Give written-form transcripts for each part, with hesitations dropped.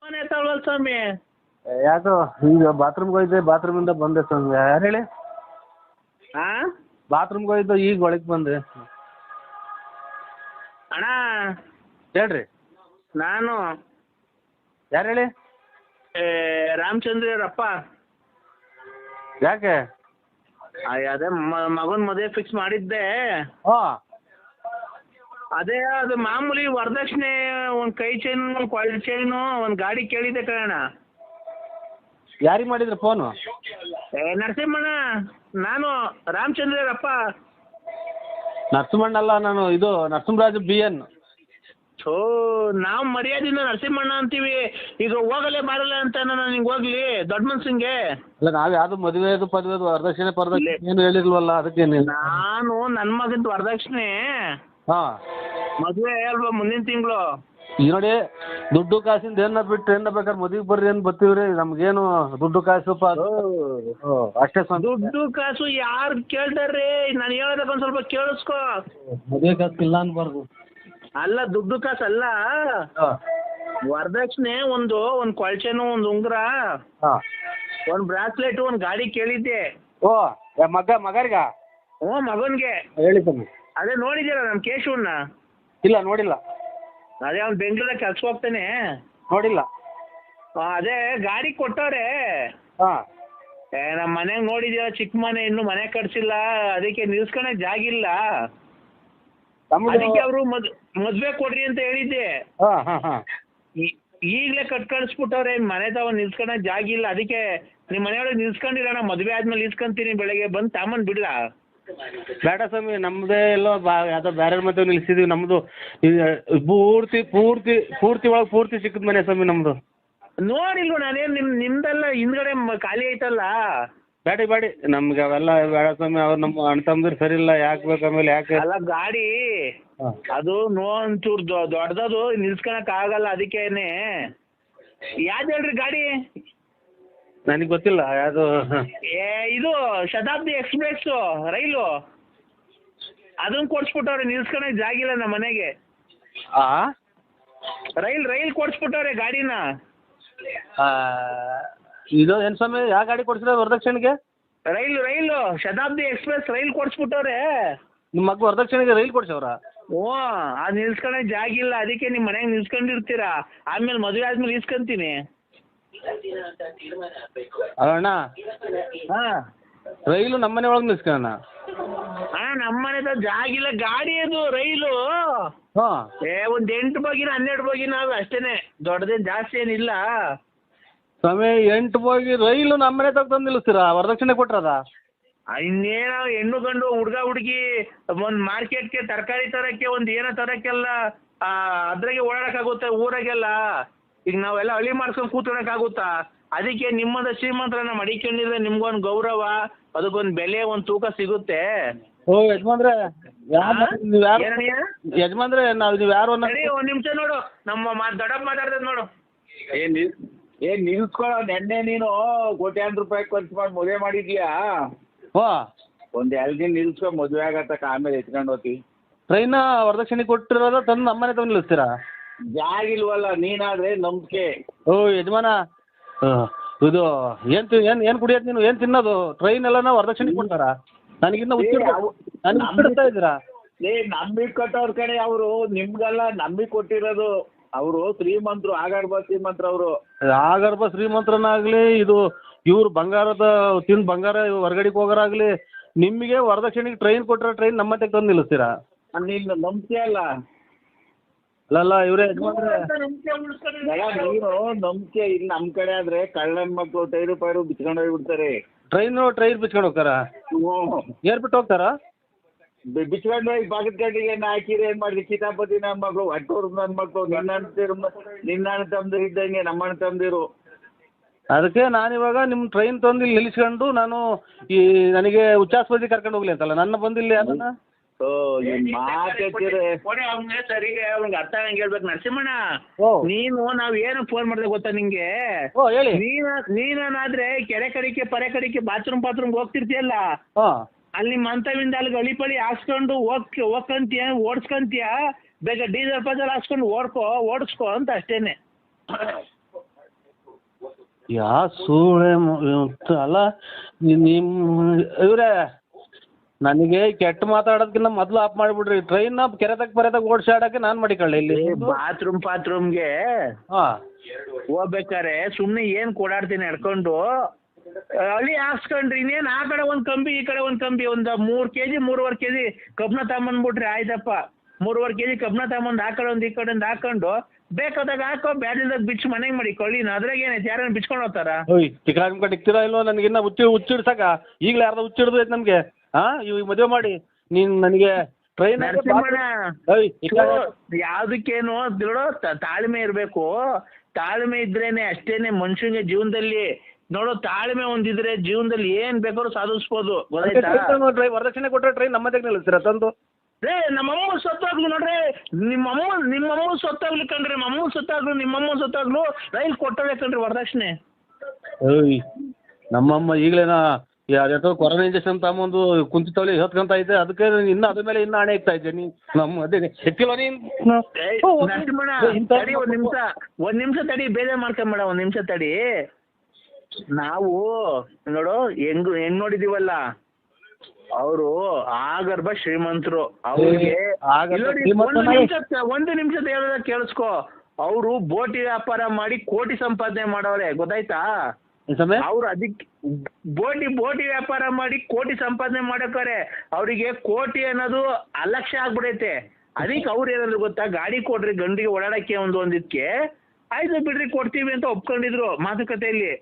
Phone ಎತ್ತಲ್ವಲ್ಲ ಸ್ವಾಮಿ. ಯಾಕೋ ಈಗ ಬಾತ್ರೂಮ್ಗೆ ಹೋಯ್ದೆ, ಬಾತ್ರೂಮಿಂದ ಬಂದೆ ಸ್ವಾಮಿ. ಯಾರು ಹೇಳಿ? ಹಾಂ ಬಾತ್ರೂಮ್ಗೆ ಹೋಯ್ತು, ಈಗ ಒಳಗೆ ಬಂದೆ. ಅಣ್ಣ ಹೇಳ್ರಿ, ನಾನು ಯಾರು ಹೇಳಿ? ರಾಮಚಂದ್ರಪ್ಪ. ಯಾಕೆ? ಅದೇ ಮಗನ ಮದುವೆ ಫಿಕ್ಸ್ ಮಾಡಿದ್ದೆ. ಹಾಂ, ಅದೇ ಅದು ಮಾಮೂಲಿ ವರದಕ್ಷಿಣೆ ಒಂದು ಕೈ ಚೈನು, ಒಂದು ಕ್ವಾಲಿಟಿ ಚೈನು, ಒಂದು ಗಾಡಿ ಕೇಳಿದ್ದೆ ಕಣ. ಯಾರಿಗೆ ಮಾಡಿದ್ರಿ ಫೋನು? ನರಸಿಂಹಣ್ಣ, ನಾನು ರಾಮಚಂದ್ರಪ್ಪ. ನರಸಿಂಹಣ್ಣಲ್ಲ, ನಾನು ಇದು ನರಸಿಂಹರಾಜು BN. ಥೋ, ನಾವು ಮರ್ಯಾದಿಂದ ನರಸಿಂಹಣ್ಣ ಅಂತೀವಿ. ಈಗ ಹೋಗಲೇ ಬಾರಲ್ಲ ಅಂತ ನಾನು ನಿಂಗೆ ಹೋಗ್ಲಿ ದೊಡ್ಡ ಮನ್ಸಂಗೆ. ಅಲ್ಲ, ನಾವು ಯಾವುದು ಮದುವೆದು ಪದವಿದು ವರದಕ್ಷಿಣೆ ಪರದಕ್ಷಿಣೆ ಏನು ಹೇಳಿಲ್ವಲ್ಲ, ಅದಕ್ಕೇನು? ನಾನು ನನ್ನ ಮಗಂದು ವರದಕ್ಷಿಣೆ ಹಾಂ, ಮದುವೆ ಅಲ್ವಾ ಮುಂದಿನ ತಿಂಗಳು. ಈಗ ನೋಡಿ, ದುಡ್ಡು ಕಾಸಿಂದ ಏನ ಬಿಟ್ಟು ಏನ ಬೇಕಾದ್ರೆ ಮದುವೆಗೆ ಬರ್ರಿ ಏನು ಬರ್ತೀವ್ರಿ. ನಮ್ಗೇನು ದುಡ್ಡು ಕಾಸು ಅಷ್ಟೇ ಸ್ವಾಮಿ. ದುಡ್ಡು ಕಾಸು ಯಾರು ಕೇಳ್ತಾರ್ರಿ? ನಾನು ಹೇಳೋದಕ್ಕೆ ಒಂದು ಸ್ವಲ್ಪ ಕೇಳಿಸ್ಕೊ. ಮದುವೆ ಕಾಸು ಇಲ್ಲ ಅನ್ಬಾರ್ದು. ಅಲ್ಲ, ದುಡ್ಡು ಕಾಸು ಅಲ್ಲ, ವರದಕ್ಷಿಣೆ ಒಂದು ಕೊಳ್ಚೆನು, ಒಂದು ಉಂಗುರ, ಹಾಂ, ಒಂದು ಬ್ರಾಸ್ಲೆಟ್, ಒಂದು ಗಾಡಿ ಕೇಳಿದ್ದೆ. ಓ, ಮಗರಿಗ? ಹ್ಞೂ, ಮಗನಿಗೆ. ಹೇಳಿ ಸ್ವಾಮಿ. ಅದೇ ನೋಡಿದ್ದೀರ ನಮ್ಮ ಕೇಶವನ್ನ? ಇಲ್ಲ, ನೋಡಿಲ್ಲ. ಅದೇ ಅವ್ನು ಬೆಂಗಳೂರಾಗ ಕೆಲ್ಸಕ್ಕೆ ಹೋಗ್ತಾನೆ. ನೋಡಿಲ್ಲ. ಅದೇ ಗಾಡಿ ಕೊಟ್ಟವ್ರೆ. ಹಾಂ, ನಮ್ಮ ಮನೆಗೆ ನೋಡಿದ್ದೀರ, ಚಿಕ್ಕ ಮನೆ, ಇನ್ನೂ ಮನೆ ಕಟ್ಸಿಲ್ಲ, ಅದಕ್ಕೆ ನಿಲ್ಸ್ಕೊಳಕ್ ಜಾಗಿಲ್ಲ. ಅದಕ್ಕೆ ಅವರು ಮದ್ವೆ ಕೊಡ್ರಿ ಅಂತ ಹೇಳಿದ್ದೆ. ಹಾಂ ಹಾಂ ಹಾಂ, ಈಗಲೇ ಕಟ್ ಕಳಿಸ್ಬಿಟ್ಟವ್ರೆ, ಮನೆ ತಾವ ನಿಲ್ಸ್ಕೊಳಕ್ ಜಾಗಿಲ್ಲ. ಅದಕ್ಕೆ ನಿಮ್ಮ ಮನೆಯೊಳಗೆ ನಿಲ್ಸ್ಕೊಂಡಿರೋಣ, ಮದುವೆ ಆದ್ಮೇಲೆ ನಿಲ್ಸ್ಕೊಂತೀನಿ, ಬೆಳಗ್ಗೆ ಬಂದು ತಾಮನ್ ಬಿಡ್ಲ? ಬೇಡ ಸ್ವಾಮಿ, ನಮ್ಮದೇ ಎಲ್ಲೋ ಯಾವುದೋ ಬೇರೆ ಮದುವೆ ನಿಲ್ಸಿದೀವಿ. ನಮ್ಮದು ಪೂರ್ತಿ ಪೂರ್ತಿ ಪೂರ್ತಿ ಒಳಗೆ ಪೂರ್ತಿ ಚಿಕ್ಕದ ಮನೆ ಸ್ವಾಮಿ ನಮ್ಮದು. ನೋಡಿಲ್ವ ನಾನೇನು ನಿಮ್ದೆಲ್ಲ ಹಿಂದ್ಗಡೆ ಖಾಲಿ ಐತಲ್ಲ? ಬೇಡಿ, ನಮ್ಗೆ ಅವೆಲ್ಲ ಬೇಡ ಸ್ವಾಮಿ. ಅವ್ರು ನಮ್ಮ ಅಣ್ಣ ತಮ್ಮದಿರು ಸರಿ ಇಲ್ಲ, ಯಾಕೆ ಬೇಕು ಆಮೇಲೆ? ಯಾಕೆ ಅಲ್ಲ, ಗಾಡಿ ಅದು ಒಂಚೂರು ದೊಡ್ಡದದು, ನಿಲ್ಸ್ಕೊಳಕ್ ಆಗಲ್ಲ. ಅದಕ್ಕೇನೆ ಯಾವ್ದು ಹೇಳ್ರಿ ಗಾಡಿ? ನನಗೆ ಗೊತ್ತಿಲ್ಲ ಯಾವುದು. ಇದು ಶತಾಬ್ದಿ ಎಕ್ಸ್ಪ್ರೆಸ್ ರೈಲು, ಅದನ್ನ ಕೊಡ್ಸ್ಬಿಟ್ಟವ್ರೆ, ನಿಲ್ಸ್ಕೊಳಕ್ ಜಾಗಿಲ್ಲ ನಮ್ಮ ಮನೆಗೆ. ರೈಲ್ ಕೊಡ್ಸ್ಬಿಟ್ಟವ್ರೆ ಗಾಡಿನ. ಇದು ಏನು ಸ್ವಾಮಿ, ಯಾವ ಗಾಡಿ ಕೊಡ್ಸಿರೋ ವರದಕ್ಷಿಣೆಗೆ? ರೈಲು ಶತಾಬ್ದಿ ಎಕ್ಸ್ಪ್ರೆಸ್ ರೈಲ್ ಕೊಡ್ಸ್ಬಿಟ್ಟವ್ರೆ. ನಿಮ್ಮ ಮಗ ವರದಕ್ಷಿಣೆಗೆ ರೈಲ್ ಕೊಡ್ಸವ್ರ? ಓ, ಅದು ನಿಲ್ಸ್ಕೊಳಕ್ ಜಾಗಿಲ್ಲ, ಅದಕ್ಕೆ ನಿಮ್ಮ ಮನೆಗೆ ನಿಲ್ಸ್ಕೊಂಡಿರ್ತೀರಾ, ಆಮೇಲೆ ಮದುವೆ ಆದ್ಮೇಲೆ ಇಸ್ಕೊಂತೀನಿ. ಅಣ್ಣ, ಹಾಂ, ರೈಲು ನಮ್ಮ ಮನೆ ಒಳಗೆ ನಿಲ್ಸ್ಕೊಳ್ಳೋಣ? ನಮ್ಮ ಮನೆದ ಜಾಗಿಲ್ಲ, ಗಾಡಿ ಅದು ರೈಲು. ಹಾಂ, ಒಂದು 8 ಬೋಗಿನ 12 ಬೋಗಿನ ಅಷ್ಟೇನೆ, ದೊಡ್ಡದೇನು ಜಾಸ್ತಿ ಏನಿಲ್ಲ. ಸ್ವಾಮಿ, 8 ಬೋಗಿ ರೈಲು ನಮ್ಮ ಮನೆ ತಂದು ನಿಲ್ಲಿಸ್ತೀರಾ? ವರದಕ್ಷಿಣೆ ಕೊಟ್ರದ? ಇನ್ನೇನೋ ಹೆಣ್ಣು ಗಂಡು, ಹುಡುಗ ಹುಡುಗಿ, ಒಂದು ಮಾರ್ಕೆಟ್ಗೆ ತರಕಾರಿ ತರಕ್ಕೆ, ಒಂದು ಏನೋ ತರಕ್ಕೆಲ್ಲ ಅದ್ರಾಗೆ ಓಡಾಡಕ್ಕಾಗುತ್ತೆ ಊರಾಗೆಲ್ಲ. ಈಗ ನಾವೆಲ್ಲ ಹಳ್ಳಿ ಮಾಡ್ಸ್ಕೊಂಡು ಕೂತ್ಕೊಳಕ್ಕಾಗುತ್ತಾ? ಅದಕ್ಕೆ ನಿಮ್ಮದ ಶ್ರೀಮಂತರನ್ನ ಮಡಿಕೊಂಡಿದ್ರೆ ನಿಮ್ಗೊಂದು ಗೌರವ, ಅದಕ್ಕೊಂದು ಬೆಲೆ, ಒಂದು ತೂಕ ಸಿಗುತ್ತೆ. ಓ ಯಜಮಾನ್ರೆ, ಯಜಮಾನ್ರೆ ನೀವು ಯಾರು? ಒಂದು ನಿಮಿಷ ನೋಡು, ನಮ್ಮ ದೊಡ್ಡಪ್ಪ ಮಾತಾಡ್ತದೆ ನೋಡು. ಏನ್ ನಿಲ್ಸ್ಕೊಳ್ಳೋ, ನೆನ್ನೆ ನೀನು ಕೋಟ್ಯಾಂತರ ರೂಪಾಯಿ ಖರ್ಚು ಮಾಡಿ ಮದುವೆ ಮಾಡಿದ್ಯಾ? ಹೋ, ಒಂದ್ 2 ದಿನ ನಿಲ್ಸ್ಕೊಂಡು ಮದುವೆ ಆಗತ್ತಕ್ಕ, ಆಮೇಲೆ ಎತ್ಕೊಂಡು ಹೋಗ್ತಿ. ಟ್ರೈನ್ ವರದಕ್ಷಿಣೆ ಕೊಟ್ಟಿರೋದ ತಂದು ನಮ್ಮನೆ ತಂದು ನಿಲ್ಲಿಸ್ತೀರಾ? ಜಾಗಿಲ್ವಲ್ಲ, ನೀನಾದ್ರೆ ನಂಬಿಕೆ. ಓ ಯಜಮಾನ, ಇದು ಏನು ಕುಡಿಯೋದು ನೀನು? ಏನು ತಿನ್ನೋದು? ಟ್ರೈನ್ ಎಲ್ಲ ವರದಕ್ಷಿಣೆ ಕೊಡ್ತಾರ? ನನಗಿನ್ನ ಉಚ್ಚಿಡ್ತಾ ಇದ್ದೀರಾ? ನಂಬಿಕೆ ಕೊಟ್ಟವ್ರ ಕಡೆ ಅವರು, ನಿಮ್ಗೆಲ್ಲ ನಂಬಿಕೆ ಕೊಟ್ಟಿರೋದು. ಅವರು ಶ್ರೀಮಂತರು, ಆಗರ್ಭ ಶ್ರೀಮಂತರು ಅವರು. ಆಗರ್ಭ ಶ್ರೀಮಂತರನ್ನಾಗ್ಲಿ, ಇದು ಇವ್ರು ಬಂಗಾರದ ಬಂಗಾರ ಹೊರಗಡೆಗೆ ಹೋಗೋರಾಗ್ಲಿ, ನಿಮಗೆ ವರದಕ್ಷಿಣೆಗೆ ಟ್ರೈನ್ ಕೊಟ್ಟರೆ ಟ್ರೈನ್ ನಮ್ಮ ಮತ್ತೆ ತಂದು ನಿಲ್ಲಿಸ್ತೀರಾ? ನಿನ್ನ ನಂಬಿಕೆ ಅಲ್ಲ. ಅಲ್ಲ ಇವರೇ ಯಜಮಾನ್ರೆ, ನೀನು ನಂಬಿಕೆ ಇಲ್ಲಿ ನಮ್ಮ ಕಡೆ ಆದ್ರೆ ಕಳ್ಳನ ಮಕ್ಕಳು ಟೈರು ಪೈರು ಬಿಚ್ಕೊಂಡು ಹೋಗ್ಬಿಡ್ತಾರೆ. ಟ್ರೈನ್ ಬಿಚ್ಕೊಂಡು ಹೋಗ್ತಾರಾ? ಏರ್ಬಿಟ್ಟು ಹೋಗ್ತಾರಾ? ಬಿಚ್ಕೊಂಡು ಹೋಗಿ ಬಾಗಿದ ಗಡ್ಡಿಗೆ ಹಾಕಿದ್ರೆ ಏನ್ ಮಾಡಿದ್ರಿ? ಕಿತಾಪತಿ ನನ್ನ ಮಗಳು, ಅಟ್ಟೂರು ನನ್ನ ಮಕ್ಕಳು, ನಿನ್ನ ಅಣ್ಣ ತಮ್ಮದಿರು ಇದ್ದಂಗೆ ನಮ್ಮ ಅಣ್ಣ ತಮ್ಮದಿರು. ಅದಕ್ಕೆ ನಾನಿವಾಗ ನಿಮ್ಮ ಟ್ರೈನ್ ತಂದು ಇಲ್ಲಿ ನಿಲ್ಲಿಸ್ಕೊಂಡು ನಾನು ನನಗೆ ಉಚ್ಚಾಸ್ಪತ್ರೆ ಕರ್ಕೊಂಡು ಹೋಗ್ಲಿ ಅಂತಲ್ಲ, ನನ್ನ ಬಂದಿಲ್ಲ ಅದನ್ನ. ಸರಿಗೆ ಅವ್ನಿಗೆ ಅರ್ಥ ಆಗಂಗೆ ಹೇಳ್ಬೇಕು. ನರಸಿಂಹಣ್ಣ, ನಾವ್ ಏನು ಫೋನ್ ಮಾಡಿದೆ ಗೊತ್ತಾ ನಿಂಗೆ? ಹೇಳಿ. ನೀನಾದ್ರೆ ಕೆರೆ ಕಡಿಕೆ ಪರೆ ಕಡಿಕೆ ಬಾತ್ರೂಮ್ ಹೋಗ್ತಿರ್ತೀಯಲ್ಲ, ಅಲ್ಲಿ ನಿಮ್ಮ ಅಂತವಿಂದ ಅಲ್ಲಿ ಗಳಿಪಳಿ ಹಾಕ್ಸ್ಕೊಂಡು ಹೋಗ್ಕಂತೀಯ, ಓಡಿಸ್ಕಂತೀಯ, ಬೇಗ ಡೀಸೆಲ್ ಪಜಲ್ ಹಾಕ್ಸ್ಕೊಂಡು ಓಡಿಸ್ಕೊ ಅಂತ ಅಷ್ಟೇನೆ. ಯಾ ಸೂಳೆ ಅಲ್ಲ ನಿಮ್ಮ ಇವರೇ ನನಗೆ ಕೆಟ್ಟ ಮಾತಾಡೋದಕ್ಕಿಂತ ಮೊದಲು ಆಫ್ ಮಾಡಿಬಿಡ್ರಿ ಟ್ರೈನ್ನ ಕೆರೆದಾಗ ಓಡಿಸಾಡೋಕ್ಕೆ ನಾನು ಮಾಡಿಕೊಳ್ಳಿ ಇಲ್ಲಿ ಬಾತ್ರೂಮ್ಗೆ ಹಾಂ ಹೋಗ್ಬೇಕಾರೆ ಸುಮ್ಮನೆ ಏನು ಕೊಡಾಡ್ತೀನಿ ನಡ್ಕೊಂಡು ಅಲ್ಲಿ ಹಾಕ್ಸ್ಕೊಂಡ್ರಿ ಇನ್ನೇನು ಆ ಕಡೆ ಒಂದು ಕಂಬಿ ಈ ಕಡೆ ಒಂದು ಕಂಬಿ ಒಂದು 3 kg 3.5 kg ಕಬ್ಬನ ತಗೊಂಬಂದ್ಬಿಟ್ರಿ ಆಯ್ತಪ್ಪ 3.5 kg ಕಬ್ಬನ ತಗೊಂಬಂದು ಆ ಕಡೆ ಒಂದು ಈ ಕಡೆ ಒಂದು ಹಾಕೊಂಡು ಬೇಕಾದಾಗ ಹಾಕೋ ಬ್ಯಾಡ್ಲಿದಾಗ ಬಿಚ್ಚು ಮನೆಗೆ ಮಾಡಿ ಕೊಳ್ಳಿನ ಅದ್ರಾಗ ಏನೈತೆ ಯಾರನ್ನ ಬಿಚ್ಕೊಂಡು ಹೋಗ್ತಾರ ಓಯ್ ಟಿಕಾಣ್ ಕಡೆ ಇಕ್ತೀರಾ ಇಲ್ವೋ ನನಗಿನ್ನ ಹುಚ್ಚಿಡ್ಸಕ ಈಗಲೇ ಯಾರ್ದು ಹುಚ್ಚಿಡ್ದೈತೆ ನಮಗೆ ಹಾಂ ಇವಾಗ ಮದುವೆ ಮಾಡಿ ನೀನು ನನಗೆ ಟ್ರೈನ್ ಯಾವ್ದಕ್ಕೇನು ನೋಡೋ ತಾಳ್ಮೆ ಇರಬೇಕು. ತಾಳ್ಮೆ ಇದ್ರೇನೆ ಅಷ್ಟೇನೆ ಮನುಷ್ಯನಿಗೆ ಜೀವನದಲ್ಲಿ ನೋಡೋ ತಾಳ್ಮೆ ಒಂದಿದ್ರೆ ಜೀವನದಲ್ಲಿ ಏನ್ ಬೇಕಾದ್ರೂ ಸಾಧಿಸ್ಬೋದು. ಗೊತ್ತಾಯ್ತಾ? ವರದಕ್ಷಿಣೆ ಕೊಟ್ಟರೆ ಟ್ರೈನ್ ನಮ್ಮದೇ ನಿಲ್ಲಿಸ್ತೀರ ತಂದು ರೇ ನಮ್ಮಮ್ಮ ಸತ್ತಾಗ್ಲು ನೋಡ್ರಿ ನಿಮ್ಮಮ್ಮ ಸತ್ತಾಗ್ಲಿ ಕಣ್ರಿ ನಮ್ಮಮ್ಮ ಸತ್ತಾಗ್ಲು ನಿಮ್ಮಮ್ಮ ಸತ್ತಾಗ್ಲು ರೈಲ್ ಕೊಟ್ಟವೆ ಕಣ್ರಿ ವರದಕ್ಷಿಣೆ. ಓಯ್ ನಮ್ಮಮ್ಮ ಈಗಲೇನಾ ಯಾವ್ದೋ ಕೊರೋನಾ ಇಂಜೆಕ್ಷನ್ ತಗೊಂಬಂದು ಕುಂತಿತ್ತವಳಿ ಹೊತ್ಕೊಂತ ಐತೆ ಅದಕ್ಕೆ ಇನ್ನು ಅದ್ರ ಮೇಲೆ ಇನ್ನು ಹಣೆ ಇಕ್ತಾ ಇದ್ದೆ ನಮ್ಮ ಅದೇ ಸಿಕ್ಕಿಲ್ವ ತಡಿ ಒಂದ್ ನಿಮಿಷ ತಡಿ ಬೇಜಾರ್ ಮಾಡ್ಕೊಂಬೇಡ ಒಂದ್ ನಿಮಿಷ ತಡಿ. ನಾವು ನೋಡು ಹೆಂಗ್ ನೋಡಿದೀವಲ್ಲ ಅವರು ಆಗರ್ಭ ಶ್ರೀಮಂತರು ಅವ್ರಿಗೆ ಒಂದು ನಿಮಿಷ ಹೇಳೋದ ಕೇಳಿಸ್ಕೊ. ಅವರು ಬೋಟಿ ವ್ಯಾಪಾರ ಮಾಡಿ ಕೋಟಿ ಸಂಪಾದನೆ ಮಾಡವ್ರೆ ಗೊತ್ತಾಯ್ತಾ? ಅವ್ರು ಅದಕ್ಕೆ ಬೋಟಿ ವ್ಯಾಪಾರ ಮಾಡಿ ಕೋಟಿ ಸಂಪಾದನೆ ಮಾಡಕ್ಕಾರೆ ಅವರಿಗೆ ಕೋಟಿ ಅನ್ನೋದು ಅಲಕ್ಷ್ಯ ಆಗ್ಬಿಡೈತೆ. ಅದಕ್ಕೆ ಅವ್ರು ಏನಾದ್ರು ಗೊತ್ತಾ ಗಾಡಿ ಕೊಡ್ರಿ ಗಂಡಿಗೆ ಓಡಾಡಕ್ಕೆ ಒಂದಿದ್ಕೆ ಆಯ್ತು ಬಿಡ್ರಿ ಕೊಡ್ತೀವಿ ಅಂತ ಒಪ್ಕೊಂಡಿದ್ರು ಮಾತುಕತೆಯಲ್ಲಿ.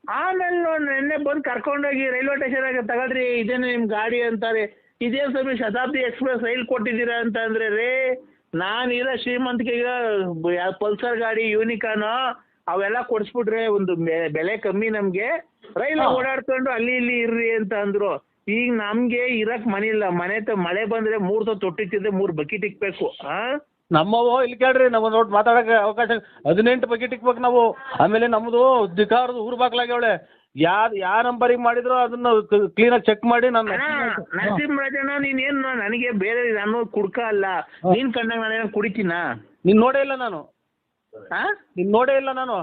ಆಮೇಲೆ ನೆನ್ನೆ ಬಂದು ಕರ್ಕೊಂಡೋಗಿ ರೈಲ್ವೆ ಸ್ಟೇಷನ್ ಆಗಿ ತಗೊಳ್ರಿ ಇದೇನು ನಿಮ್ ಗಾಡಿ ಅಂತಾರೆ. ಇದೇನು ಸ್ವಾಮಿ ಶತಾಬ್ದಿ ಎಕ್ಸ್ಪ್ರೆಸ್ ರೈಲ್ ಕೊಟ್ಟಿದ್ದೀರಾ ಅಂತ ಅಂದ್ರೆ ರೇ ನಾನಿರೋ ಶ್ರೀಮಂತಿಗೆ ಪಲ್ಸರ್ ಗಾಡಿ ಯೂನಿಕಾನು ಅವೆಲ್ಲ ಕೊಡಿಸ್ಬಿಟ್ರೆ ಒಂದು ಬೆಲೆ ಕಮ್ಮಿ ನಮ್ಗೆ ರೈಲ್ ಓಡಾಡ್ಕೊಂಡು ಅಲ್ಲಿ ಇಲ್ಲಿ ಇರ್ರಿ ಅಂತ ಅಂದ್ರು. ಈಗ ನಮ್ಗೆ ಇರಕ್ ಮನೆ ಇಲ್ಲ. ಮಳೆ ಬಂದ್ರೆ 3 ತೊಟ್ಟಿತ್ತಿದ್ರೆ 3 ಬಕೆಟ್ ಇಕ್ಬೇಕು. ನಮ್ಮವು ಇಲ್ಲಿ ಕೇಳ್ರಿ ನಮ್ಮ ನೋಡಿ ಮಾತಾಡಕ್ಕೆ ಅವಕಾಶ 18 ಬಕೆಟ್ ಇಕ್ಬೇಕು ನಾವು. ಆಮೇಲೆ ನಮ್ಮದು ದಿಕಾರದು ಊರು ಬಾಗ್ಲಾಗ್ಯವಳೆ ಯಾವ ನಂಬರಿಗೆ ಮಾಡಿದ್ರು ಅದನ್ನ ಕ್ಲೀನಾಗಿ ಚೆಕ್ ಮಾಡಿ ನಾನು ನರಸಿಂಹರಾಜಣ್ಣ ನೀನೇನು ನನಗೆ ಬೇರೆ ನಾನು ಕುಡ್ಕ ಅಲ್ಲ ನೀನ್ ಕಂಡಾಗ ನಾನೇನು ಕುಡಿತೀನ? ನೀನ್ ನೋಡೇ ಇಲ್ಲ ನಾನು. ನೀನ್ ನೋಡೇ ಇಲ್ಲ ನಾನು.